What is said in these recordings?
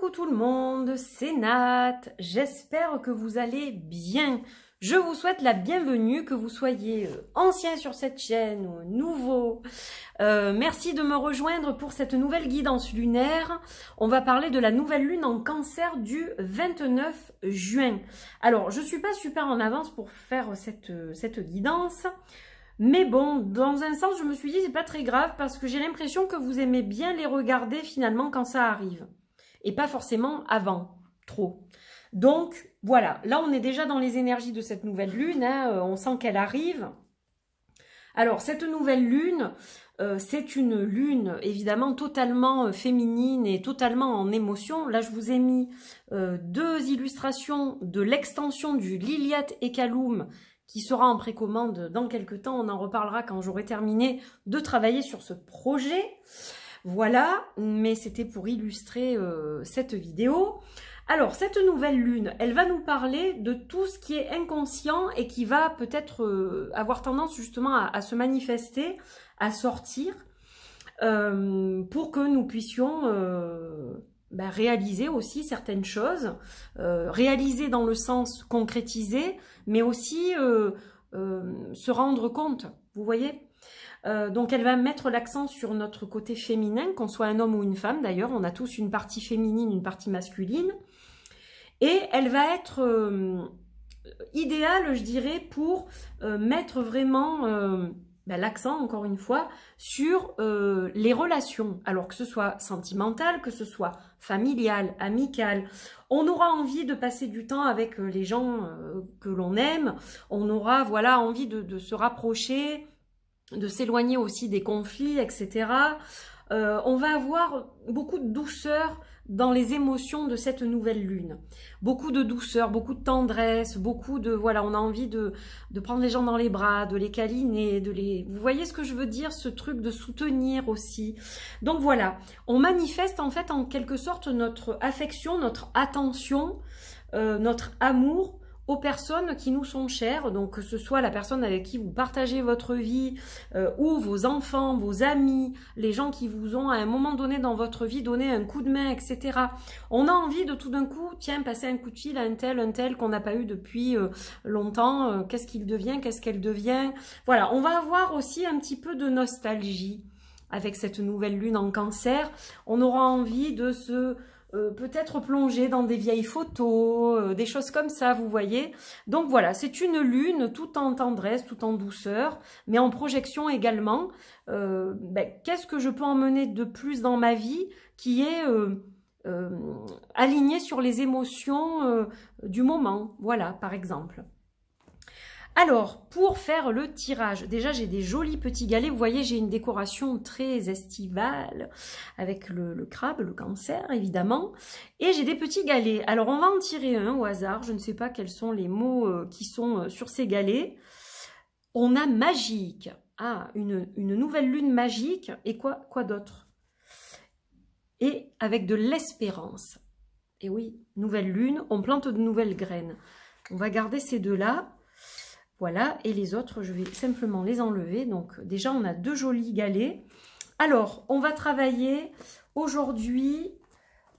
Coucou tout le monde, c'est Nat, j'espère que vous allez bien. Je vous souhaite la bienvenue, que vous soyez ancien sur cette chaîne ou nouveau. Merci de me rejoindre pour cette nouvelle guidance lunaire. On va parler de la nouvelle lune en Cancer du 29 juin. Alors, je ne suis pas super en avance pour faire cette guidance. Mais bon, dans un sens, je me suis dit, c'est pas très grave parce que j'ai l'impression que vous aimez bien les regarder finalement quand ça arrive. Et pas forcément avant, trop. Donc, voilà, là on est déjà dans les énergies de cette nouvelle lune, hein, on sent qu'elle arrive. Alors, cette nouvelle lune, c'est une lune évidemment totalement féminine et totalement en émotion. Là, je vous ai mis deux illustrations de l'extension du Liliat Ekaloum qui sera en précommande dans quelques temps. On en reparlera quand j'aurai terminé de travailler sur ce projet. Voilà, mais c'était pour illustrer cette vidéo. Alors, cette nouvelle lune, elle va nous parler de tout ce qui est inconscient et qui va peut-être avoir tendance justement à se manifester, à sortir, pour que nous puissions réaliser aussi certaines choses, réaliser dans le sens concrétiser, mais aussi se rendre compte, vous voyez ? Donc elle va mettre l'accent sur notre côté féminin, qu'on soit un homme ou une femme d'ailleurs, on a tous une partie féminine, une partie masculine, et elle va être idéale, je dirais, pour mettre vraiment l'accent, encore une fois, sur les relations, alors que ce soit sentimental, que ce soit familial, amical. On aura envie de passer du temps avec les gens que l'on aime, on aura voilà, envie de se rapprocher, de s'éloigner aussi des conflits, etc. On va avoir beaucoup de douceur dans les émotions de cette nouvelle lune. Beaucoup de douceur, beaucoup de tendresse, beaucoup de... Voilà, on a envie de prendre les gens dans les bras, de les câliner, de les... Vous voyez ce que je veux dire, ce truc de soutenir aussi. Donc voilà, on manifeste en fait en quelque sorte notre affection, notre attention, notre amour aux personnes qui nous sont chères, donc que ce soit la personne avec qui vous partagez votre vie, ou vos enfants, vos amis, les gens qui vous ont à un moment donné dans votre vie donné un coup de main, etc. On a envie de tout d'un coup, tiens, passer un coup de fil à un tel qu'on n'a pas eu depuis longtemps, qu'est-ce qu'il devient, qu'est-ce qu'elle devient. Voilà, on va avoir aussi un petit peu de nostalgie avec cette nouvelle lune en Cancer. On aura envie de se... peut-être plonger dans des vieilles photos, des choses comme ça, vous voyez. Donc voilà, c'est une lune tout en tendresse, tout en douceur, mais en projection également. Qu'est-ce que je peux emmener de plus dans ma vie qui est aligné sur les émotions du moment, voilà, par exemple. Alors, pour faire le tirage, déjà j'ai des jolis petits galets, vous voyez j'ai une décoration très estivale avec le crabe, le cancer évidemment, et j'ai des petits galets. Alors on va en tirer un au hasard, je ne sais pas quels sont les mots qui sont sur ces galets. On a magique, une nouvelle lune magique, et quoi d'autre? Et avec de l'espérance. Et oui, nouvelle lune, on plante de nouvelles graines. On va garder ces deux-là. Voilà, et les autres, je vais simplement les enlever. Donc déjà, on a deux jolis galets. Alors, on va travailler aujourd'hui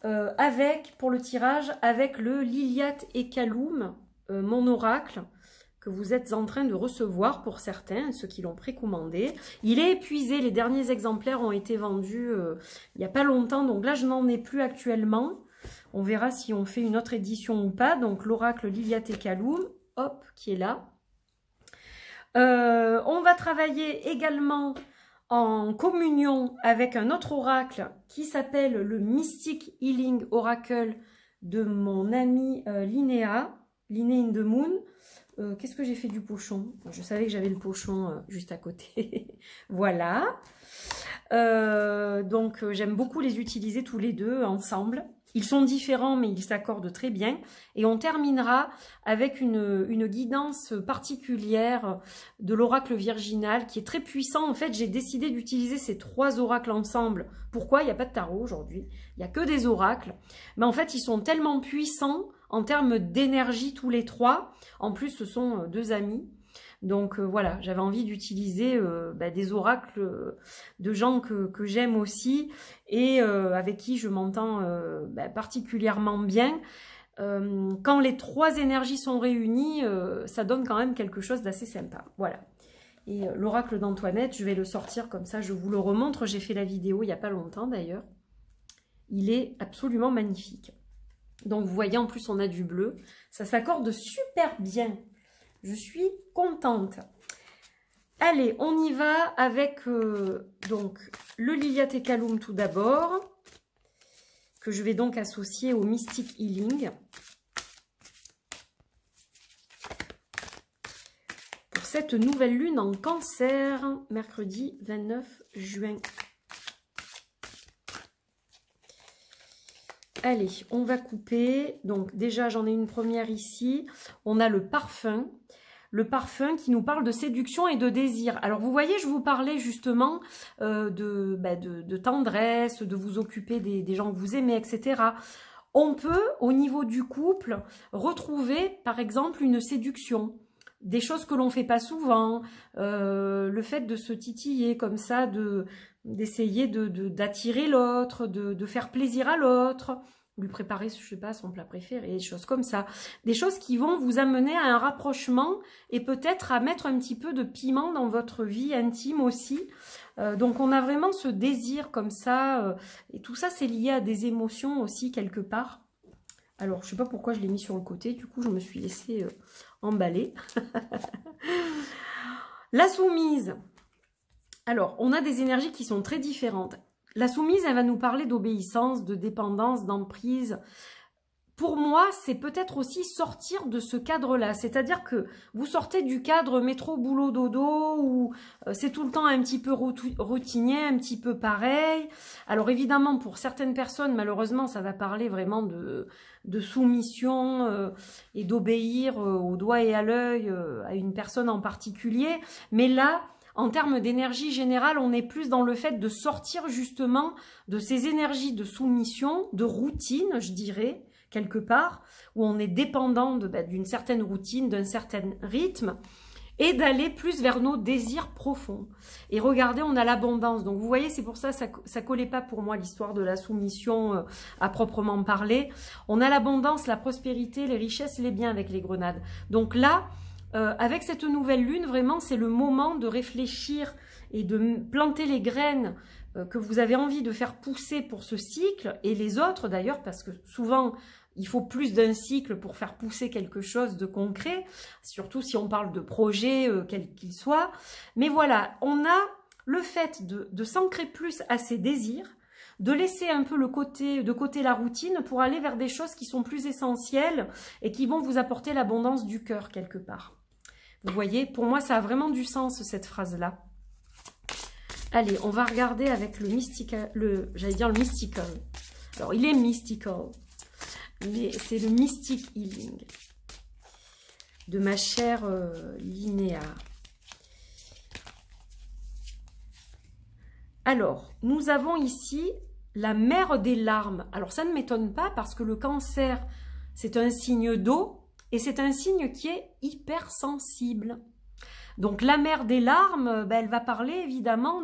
pour le tirage, avec le Liliat Ekaloum, mon oracle, que vous êtes en train de recevoir pour certains, ceux qui l'ont précommandé. Il est épuisé, les derniers exemplaires ont été vendus il n'y a pas longtemps, donc là, je n'en ai plus actuellement. On verra si on fait une autre édition ou pas. Donc, l'oracle Liliat Ekaloum, hop, qui est là. On va travailler également en communion avec un autre oracle qui s'appelle le Mystic Healing Oracle de mon amie Linnea, Linnea in the Moon. Qu'est-ce que j'ai fait du pochon? Je savais que j'avais le pochon juste à côté. Voilà. Donc j'aime beaucoup les utiliser tous les deux ensemble. Ils sont différents, mais ils s'accordent très bien. Et on terminera avec une guidance particulière de l'oracle virginal qui est très puissant. En fait, j'ai décidé d'utiliser ces trois oracles ensemble. Pourquoi? Il n'y a pas de tarot aujourd'hui. Il n'y a que des oracles. Mais en fait, ils sont tellement puissants en termes d'énergie tous les trois. En plus, ce sont deux amis. Donc voilà, j'avais envie d'utiliser des oracles de gens que j'aime aussi et avec qui je m'entends particulièrement bien. Quand les 3 énergies sont réunies, ça donne quand même quelque chose d'assez sympa. Voilà. Et l'oracle d'Antoinette, je vais le sortir comme ça, je vous le remontre. J'ai fait la vidéo il n'y a pas longtemps d'ailleurs. Il est absolument magnifique. Donc vous voyez, en plus on a du bleu. Ça s'accorde super bien. Je suis contente. Allez, on y va avec donc le Liliathekalum tout d'abord, que je vais donc associer au Mystic Healing. Pour cette nouvelle lune en Cancer, mercredi 29 juin. Allez, on va couper. Donc déjà, j'en ai une première ici. On a le parfum. Le parfum qui nous parle de séduction et de désir. Alors, vous voyez, je vous parlais justement de tendresse, de vous occuper des gens que vous aimez, etc. On peut, au niveau du couple, retrouver, par exemple, une séduction. Des choses que l'on ne fait pas souvent. Le fait de se titiller comme ça, d'essayer d'attirer l'autre, de faire plaisir à l'autre, lui préparer, je sais pas, son plat préféré, des choses comme ça. Des choses qui vont vous amener à un rapprochement et peut-être à mettre un petit peu de piment dans votre vie intime aussi. Donc on a vraiment ce désir comme ça, et tout ça c'est lié à des émotions aussi quelque part. Alors je sais pas pourquoi je l'ai mis sur le côté, du coup je me suis laissée emballer. La soumise. Alors, on a des énergies qui sont très différentes. La soumise, elle va nous parler d'obéissance, de dépendance, d'emprise. Pour moi, c'est peut-être aussi sortir de ce cadre-là. C'est-à-dire que vous sortez du cadre métro, boulot, dodo, où c'est tout le temps un petit peu routinier, un petit peu pareil. Alors évidemment, pour certaines personnes, malheureusement, ça va parler vraiment de soumission et d'obéir au doigt et à l'œil à une personne en particulier. Mais là, en termes d'énergie générale, on est plus dans le fait de sortir justement de ces énergies de soumission, de routine, je dirais, quelque part, où on est dépendant d'une certaine routine, d'un certain rythme, et d'aller plus vers nos désirs profonds. Et regardez, on a l'abondance. Donc vous voyez, c'est pour ça collait pas pour moi l'histoire de la soumission à proprement parler. On a l'abondance, la prospérité, les richesses et les biens avec les grenades. Donc là, avec cette nouvelle lune, vraiment, c'est le moment de réfléchir et de planter les graines que vous avez envie de faire pousser pour ce cycle, et les autres d'ailleurs, parce que souvent, il faut plus d'un cycle pour faire pousser quelque chose de concret, surtout si on parle de projet, quel qu'il soit. Mais voilà, on a le fait de s'ancrer plus à ses désirs, de laisser un peu de côté la routine pour aller vers des choses qui sont plus essentielles et qui vont vous apporter l'abondance du cœur quelque part. Vous voyez, pour moi, ça a vraiment du sens, cette phrase-là. Allez, on va regarder avec le mystical, j'allais dire le mystical. Alors, il est mystical, mais c'est le Mystic Healing de ma chère Linnea. Alors, nous avons ici la mer des larmes. Alors, ça ne m'étonne pas parce que le cancer, c'est un signe d'eau. Et c'est un signe qui est hypersensible. Donc la mer des larmes, elle va parler évidemment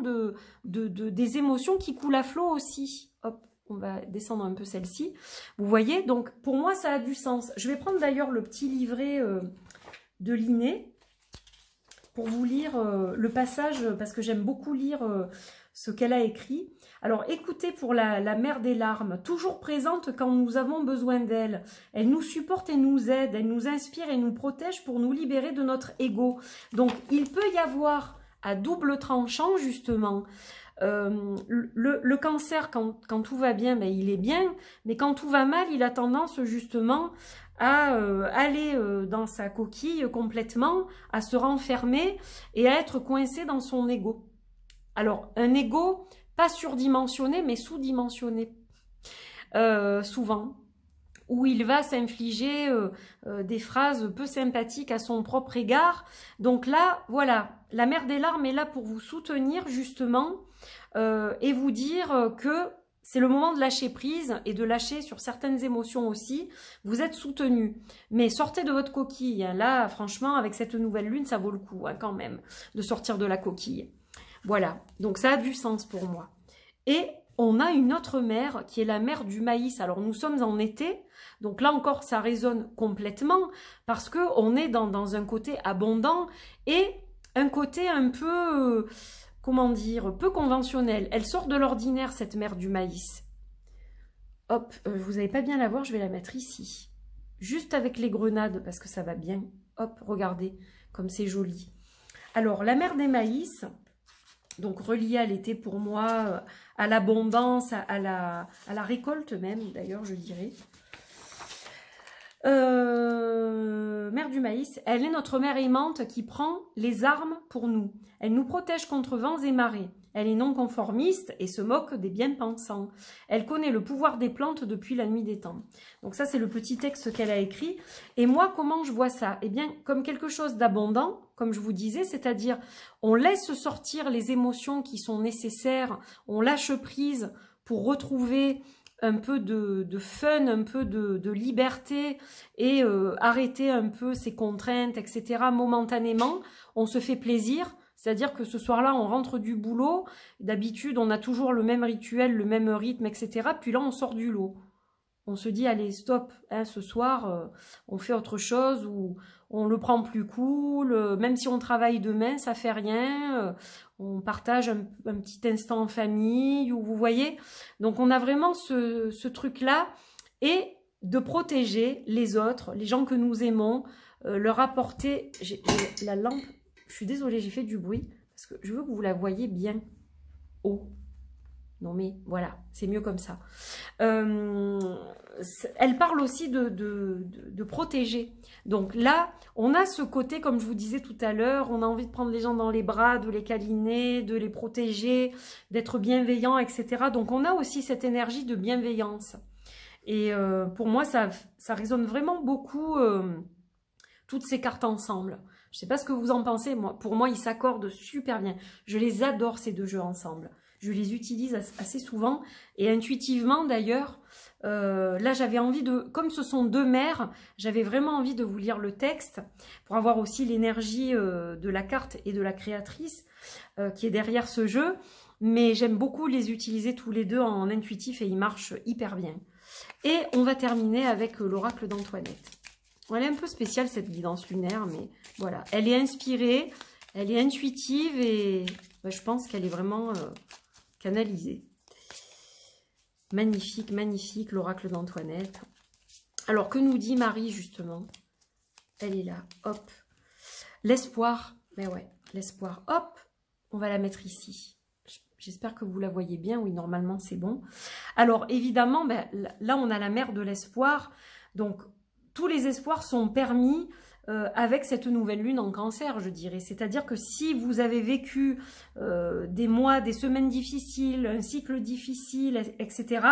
des émotions qui coulent à flot aussi. Hop, on va descendre un peu celle-ci. Vous voyez, donc pour moi ça a du sens. Je vais prendre d'ailleurs le petit livret de Linné pour vous lire le passage, parce que j'aime beaucoup lire ce qu'elle a écrit. Alors écoutez pour la mer des larmes, toujours présente quand nous avons besoin d'elle. Elle nous supporte et nous aide, elle nous inspire et nous protège pour nous libérer de notre ego. Donc il peut y avoir à double tranchant justement. Le cancer, quand tout va bien, il est bien, mais quand tout va mal, il a tendance justement à aller dans sa coquille complètement, à se renfermer et à être coincé dans son ego. Alors, un ego pas surdimensionné, mais sous-dimensionné, souvent, où il va s'infliger des phrases peu sympathiques à son propre égard. Donc là, voilà, la mer des larmes est là pour vous soutenir justement et vous dire que c'est le moment de lâcher prise et de lâcher sur certaines émotions aussi. Vous êtes soutenu. Mais sortez de votre coquille. Hein. Là, franchement, avec cette nouvelle lune, ça vaut le coup hein, quand même de sortir de la coquille. Voilà. Donc, ça a du sens pour moi. Et on a une autre mère qui est la mère du maïs. Alors, nous sommes en été. Donc là encore, ça résonne complètement parce qu'on est dans un côté abondant et un côté un peu... comment dire, peu conventionnelle. Elle sort de l'ordinaire, cette mère du maïs. Hop, vous n'allez pas bien la voir, je vais la mettre ici. Juste avec les grenades, parce que ça va bien. Hop, regardez, comme c'est joli. Alors, la mère des maïs, donc reliée à l'été pour moi, à l'abondance, à la récolte même, d'ailleurs, je dirais. Mère du maïs, elle est notre mère aimante qui prend les armes pour nous. Elle nous protège contre vents et marées. Elle est non conformiste et se moque des bien-pensants. Elle connaît le pouvoir des plantes depuis la nuit des temps. Donc ça, c'est le petit texte qu'elle a écrit. Et moi, comment je vois ça? Eh bien, comme quelque chose d'abondant, comme je vous disais, c'est-à-dire on laisse sortir les émotions qui sont nécessaires, on lâche prise pour retrouver un peu de fun, un peu de liberté et arrêter un peu ces contraintes, etc. momentanément. On se fait plaisir. C'est-à-dire que ce soir-là, on rentre du boulot. D'habitude, on a toujours le même rituel, le même rythme, etc. Puis là, on sort du lot. On se dit, allez, stop, hein, ce soir, on fait autre chose ou on le prend plus cool. Même si on travaille demain, ça fait rien. On partage un petit instant en famille, ou vous voyez. Donc, on a vraiment ce truc-là. Et de protéger les autres, les gens que nous aimons, leur apporter... J'ai la lampe... Je suis désolée, j'ai fait du bruit parce que je veux que vous la voyez bien haut. Non mais voilà, c'est mieux comme ça. Elle parle aussi de protéger. Donc là, on a ce côté, comme je vous disais tout à l'heure, on a envie de prendre les gens dans les bras, de les câliner, de les protéger, d'être bienveillant, etc. Donc on a aussi cette énergie de bienveillance. Et pour moi, ça résonne vraiment beaucoup, toutes ces cartes ensemble. Je ne sais pas ce que vous en pensez, moi, pour moi, ils s'accordent super bien. Je les adore, ces deux jeux ensemble. Je les utilise assez souvent. Et intuitivement, d'ailleurs, là, j'avais envie de... Comme ce sont deux mères, j'avais vraiment envie de vous lire le texte pour avoir aussi l'énergie de la carte et de la créatrice qui est derrière ce jeu. Mais j'aime beaucoup les utiliser tous les deux en intuitif et ils marchent hyper bien. Et on va terminer avec l'oracle d'Antoinette. Elle est un peu spéciale cette guidance lunaire, mais voilà. Elle est inspirée, elle est intuitive et je pense qu'elle est vraiment canalisée. Magnifique, magnifique, l'oracle d'Antoinette. Alors, que nous dit Marie, justement? Elle est là, hop. L'espoir, mais ouais, l'espoir, hop, on va la mettre ici. J'espère que vous la voyez bien, oui, normalement, c'est bon. Alors, évidemment, là, on a la mère de l'espoir, donc... Tous les espoirs sont permis avec cette nouvelle lune en cancer, je dirais. C'est-à-dire que si vous avez vécu des mois, des semaines difficiles, un cycle difficile, etc.,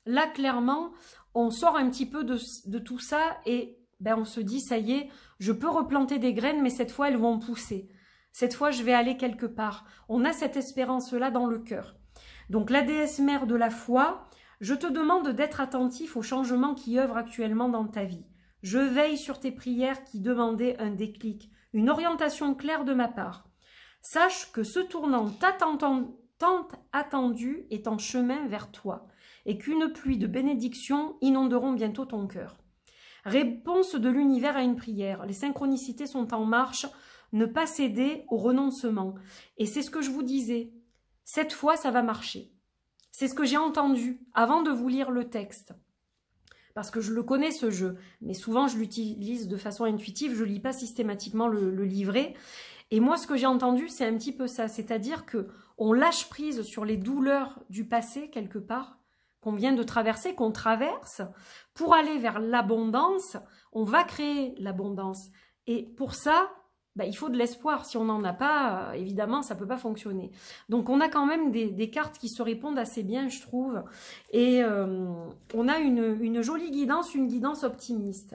là, clairement, on sort un petit peu de tout ça et on se dit, ça y est, je peux replanter des graines, mais cette fois, elles vont pousser. Cette fois, je vais aller quelque part. On a cette espérance-là dans le cœur. Donc, la déesse mère de la foi... Je te demande d'être attentif aux changements qui œuvrent actuellement dans ta vie. Je veille sur tes prières qui demandaient un déclic, une orientation claire de ma part. Sache que ce tournant tant attendu est en chemin vers toi et qu'une pluie de bénédictions inonderont bientôt ton cœur. Réponse de l'univers à une prière. Les synchronicités sont en marche. Ne pas céder au renoncement. Et c'est ce que je vous disais. Cette fois, ça va marcher. C'est ce que j'ai entendu avant de vous lire le texte. Parce que je le connais ce jeu, mais souvent je l'utilise de façon intuitive, je ne lis pas systématiquement le livret. Et moi ce que j'ai entendu c'est un petit peu ça, c'est-à-dire qu'on lâche prise sur les douleurs du passé quelque part, qu'on vient de traverser, qu'on traverse, pour aller vers l'abondance, on va créer l'abondance. Et pour ça... il faut de l'espoir. Si on n'en a pas, évidemment, ça ne peut pas fonctionner. Donc, on a quand même des cartes qui se répondent assez bien, je trouve. Et on a une jolie guidance, une guidance optimiste.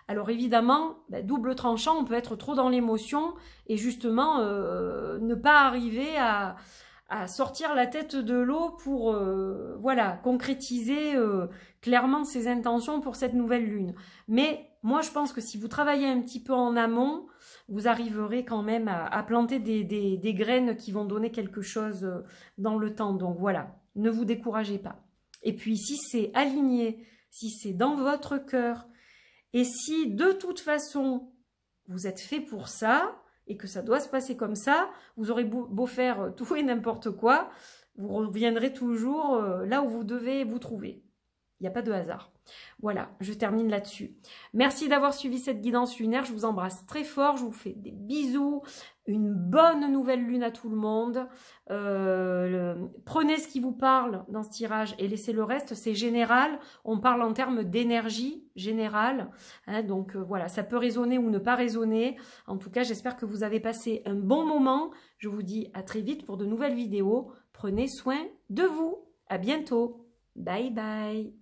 Alors, évidemment, double tranchant, on peut être trop dans l'émotion et justement ne pas arriver à à sortir la tête de l'eau pour voilà, concrétiser clairement ses intentions pour cette nouvelle lune. Mais moi, je pense que si vous travaillez un petit peu en amont, vous arriverez quand même à planter des graines qui vont donner quelque chose dans le temps. Donc voilà, ne vous découragez pas. Et puis si c'est aligné, si c'est dans votre cœur, et si de toute façon vous êtes fait pour ça, et que ça doit se passer comme ça, vous aurez beau faire tout et n'importe quoi, vous reviendrez toujours là où vous devez vous trouver. Il n'y a pas de hasard. Voilà, je termine là-dessus. Merci d'avoir suivi cette guidance lunaire. Je vous embrasse très fort. Je vous fais des bisous. Une bonne nouvelle lune à tout le monde. Prenez ce qui vous parle dans ce tirage et laissez le reste. C'est général. On parle en termes d'énergie générale. Hein, donc voilà, ça peut résonner ou ne pas résonner. En tout cas, j'espère que vous avez passé un bon moment. Je vous dis à très vite pour de nouvelles vidéos. Prenez soin de vous. À bientôt. Bye bye.